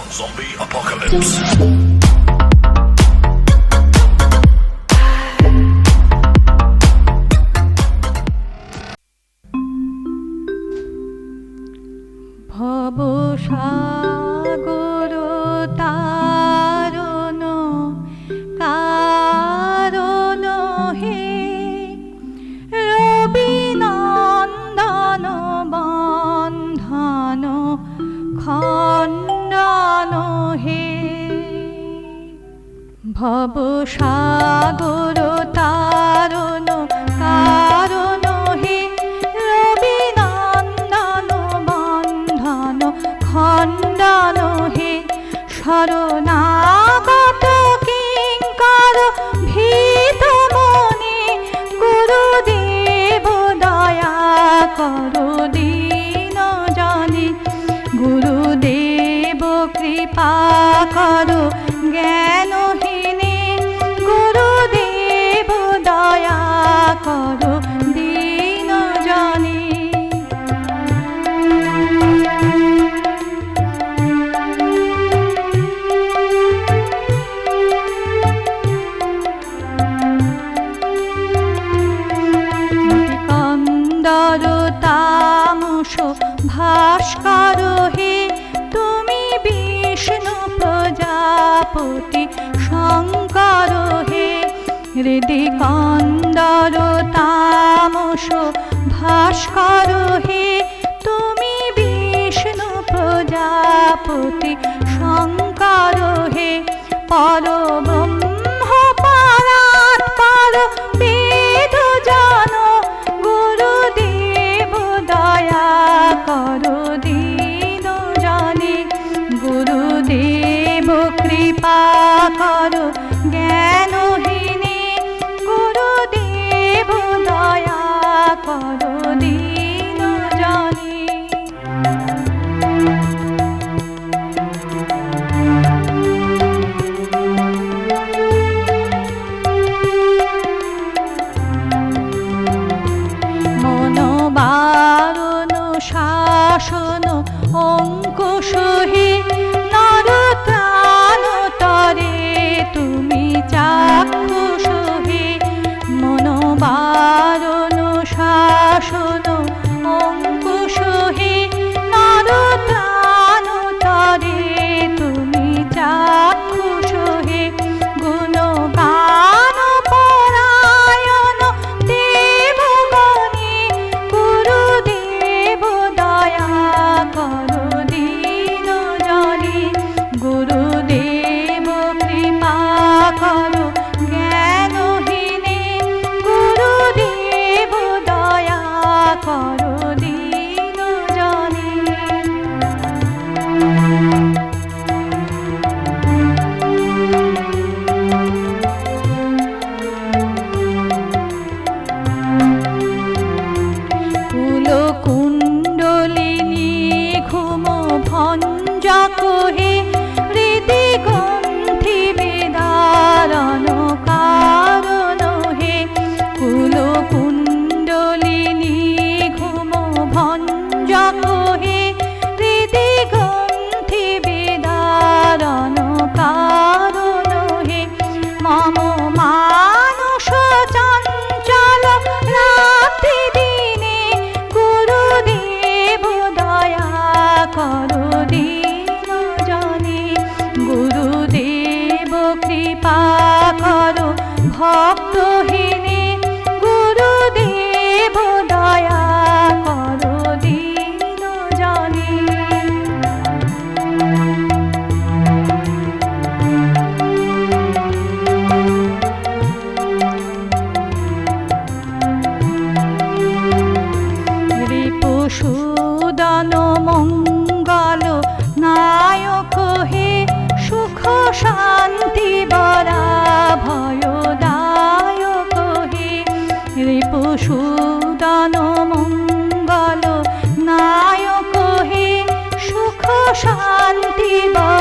Zombie apocalypse. ভব সাগর তারণ কারণ হে রবি নন্দন বন্ধন খণ্ডন হে ভব সাগর তারণ কারণ হে রবি নন্দন বন্ধন খণ্ডন হে শরণাগত কিঙ্কর ভীত মনে গুরুদেব দয়া করো দীন জনে গুরুদেব কৃপা করো জ্ঞানহীনে গুরুদেব দয়া করো দীন জনে কন্দর তামস ভাস্কর হে তুমি বিষ্ণু প্রজাপতি শঙ্কর হে হৃদি কন্দর তামস ভাস্কর হে তুমি বিষ্ণু প্রজাপতি শঙ্কর হে পরব্রহ্ম পরাৎপর বেদ জন গুরুদেব দয়া করো দীন জনে গুরুদেব কৃপা করো জ্ঞানহীনে গুরুদেব দয়া করো দীন জনে মনোবারণ শাসন অঙ্কুশ হে নরত্রাণ তরে তুমি চাক্ষুষ হে মনোবারণ শাসন অঙ্কুশ হে নরত্রাণ তরে তুমি চাক্ষুষ হে গুণগান পরায়ণ দেবগণে গুরুদেব দয়া করো দীন জনে গুরুদেব কৃপা করো জ্ঞানহীনে গুরুদেব দয়া করো দীন জনে কুলকুণ্ডলিনী ঘুম ভঞ্জক হে হৃদি গ্রন্থি বিদারণ কারণ হে কুলকুণ্ডলিনী ঘুম ভঞ্জক হে হৃদি গ্রন্থি বিদারণ কারণ হে মম মানস চঞ্চল রাত্রি দিনে গুরুদেব দয়া করো দীন জনে গুরুদেব কৃপা করো ভক্তহীনে গুরুদেব দয়া করো দীন জনে রিপুসূদন মঙ্গল নায়ক হে সুখ শান্তি বরা ভয়দায়ক হে রিপুসূদন মঙ্গল নায়ক হে সুখ শান্তি বরা